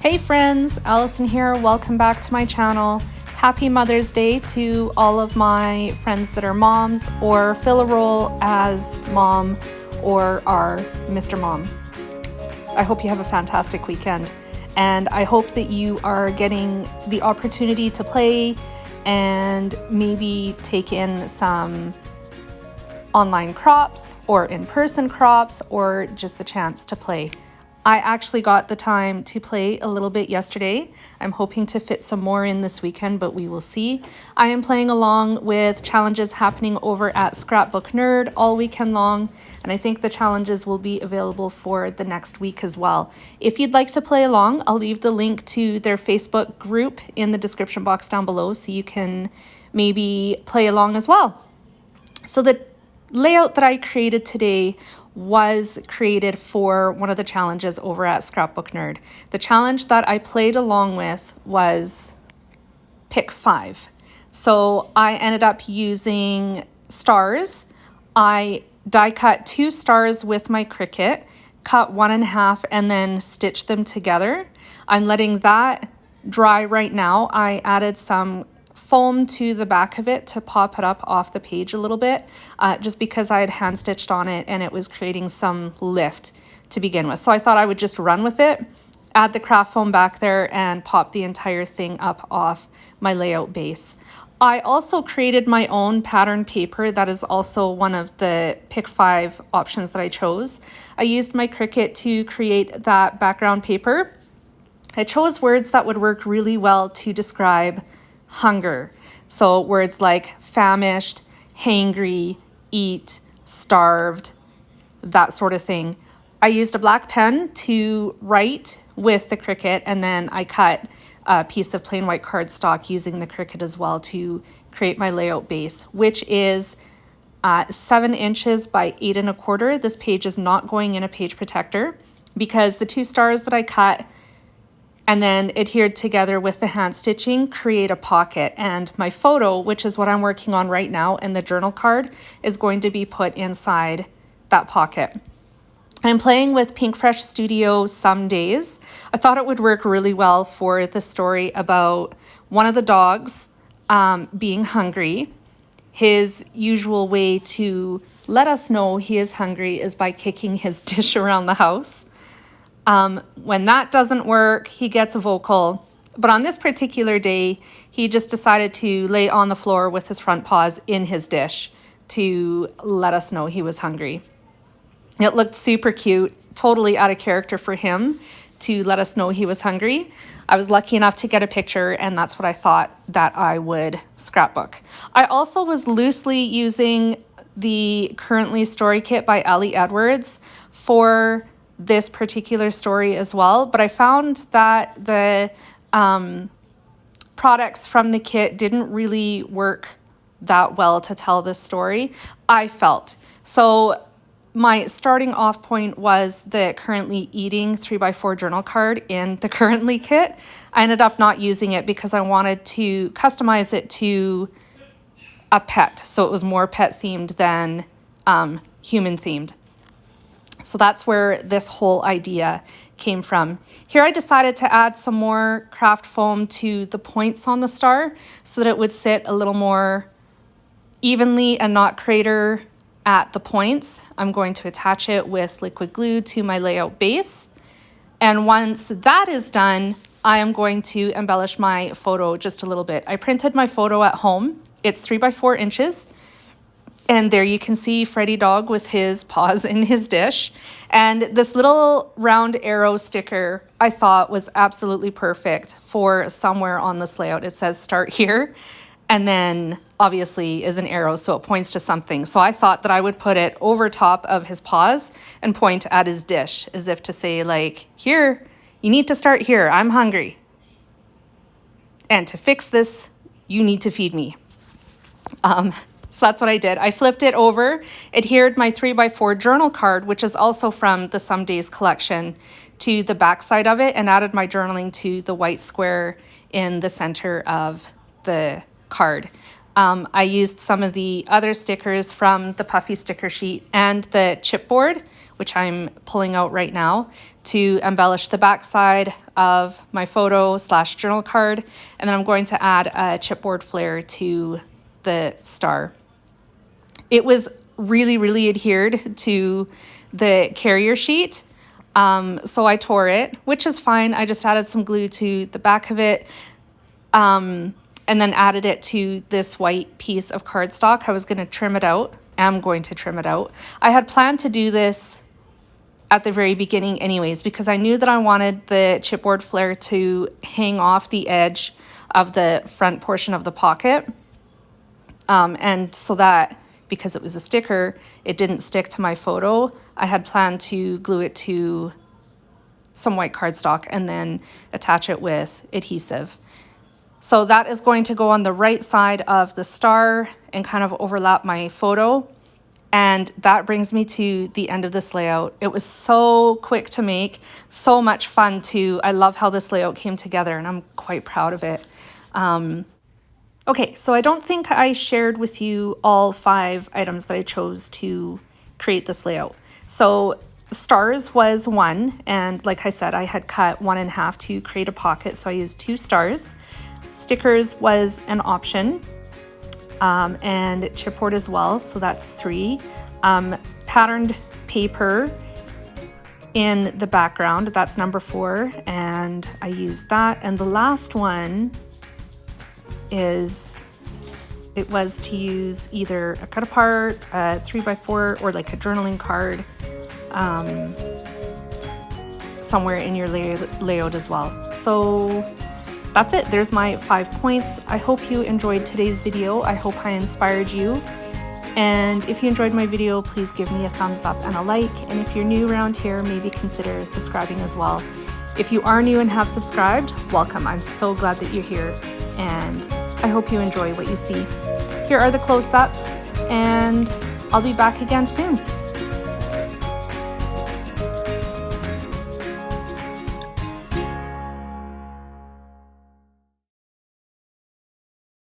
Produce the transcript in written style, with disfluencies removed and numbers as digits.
Hey friends, Allison here. Welcome back to my channel. Happy Mother's Day to all of my friends that are moms or fill a role as mom or are Mr. Mom. I hope you have a fantastic weekend, and I hope that you are getting the opportunity to play and maybe take in some online crops or in-person crops or just the chance to play. I actually got the time to play a little bit yesterday. I'm hoping to fit some more in this weekend, but we will see. I am playing along with challenges happening over at Scrapbook Nerd all weekend long, and I think the challenges will be available for the next week as well. If you'd like to play along, I'll leave the link to their Facebook group in the description box down below so you can maybe play along as well. So the layout that I created today was created for one of the challenges over at Scrapbook Nerd. The challenge that I played along with was pick 5. So I ended up using stars. I die cut 2 stars with my Cricut, cut 1 in half, and then stitched them together. I'm letting that dry right now. I added some foam to the back of it to pop it up off the page a little bit, just because I had hand stitched on it and it was creating some lift to begin with. So I thought I would just run with it, add the craft foam back there, and pop the entire thing up off my layout base. I also created my own pattern paper. That is also one of the pick 5 options that I chose. I used my Cricut to create that background paper. I chose words that would work really well to describe hunger. So words like famished, hangry, eat, starved, that sort of thing. I used a black pen to write with the Cricut, and then I cut a piece of plain white cardstock using the Cricut as well to create my layout base, which is 7 inches by 8 1/4. This page is not going in a page protector because the 2 stars that I cut and then adhered together with the hand stitching create a pocket, and my photo, which is what I'm working on right now, and the journal card is going to be put inside that pocket. I'm playing with Pinkfresh Studio Some Days. I thought it would work really well for the story about one of the dogs being hungry. His usual way to let us know he is hungry is by kicking his dish around the house. When that doesn't work, he gets vocal. But on this particular day, he just decided to lay on the floor with his front paws in his dish to let us know he was hungry. It looked super cute, totally out of character for him to let us know he was hungry. I was lucky enough to get a picture, and that's what I thought that I would scrapbook. I also was loosely using the Currently Story Kit by Ellie Edwards for this particular story as well, but I found that the products from the kit didn't really work that well to tell this story, I felt. So my starting off point was the Currently Eating 3x4 journal card in the Currently kit. I ended up not using it because I wanted to customize it to a pet, so it was more pet themed than human themed. So that's where this whole idea came from. Here I decided to add some more craft foam to the points on the star so that it would sit a little more evenly and not crater at the points. I'm going to attach it with liquid glue to my layout base. And once that is done, I am going to embellish my photo just a little bit. I printed my photo at home. It's 3x4 inches. And there you can see Freddy Dog with his paws in his dish. And this little round arrow sticker I thought was absolutely perfect for somewhere on this layout. It says start here, and then obviously is an arrow, so it points to something. So I thought that I would put it over top of his paws and point at his dish as if to say, like, here, you need to start here. I'm hungry. And to fix this, you need to feed me. So that's what I did. I flipped it over, adhered my 3x4 journal card, which is also from the Some Days collection, to the back side of it, and added my journaling to the white square in the center of the card. I used some of the other stickers from the puffy sticker sheet and the chipboard, which I'm pulling out right now, to embellish the backside of my photo / journal card. And then I'm going to add a chipboard flare to the star. It was really, really adhered to the carrier sheet. So I tore it, which is fine. I just added some glue to the back of it. And then added it to this white piece of cardstock. I was going to trim it out. I'm going to trim it out. I had planned to do this at the very beginning anyways, because I knew that I wanted the chipboard flare to hang off the edge of the front portion of the pocket. And so that, because it was a sticker, it didn't stick to my photo. I had planned to glue it to some white cardstock and then attach it with adhesive. So that is going to go on the right side of the star and kind of overlap my photo. And that brings me to the end of this layout. It was so quick to make, so much fun too. I love how this layout came together and I'm quite proud of it. Okay, so I don't think I shared with you all 5 items that I chose to create this layout. So stars was one, and like I said, I had cut 1 in half to create a pocket, so I used 2 stars. Stickers was an option, and chipboard as well, so that's 3. Patterned paper in the background, that's number 4, and I used that. And the last one it was to use either a cut apart, a 3x4, or like a journaling card somewhere in your layout as well. So that's it. There's my 5 points. I hope you enjoyed today's video. I hope I inspired you. And if you enjoyed my video, please give me a thumbs up and a like. And if you're new around here, maybe consider subscribing as well. If you are new and have subscribed, welcome. I'm so glad that you're here. And I hope you enjoy what you see. Here are the close-ups, and I'll be back again soon.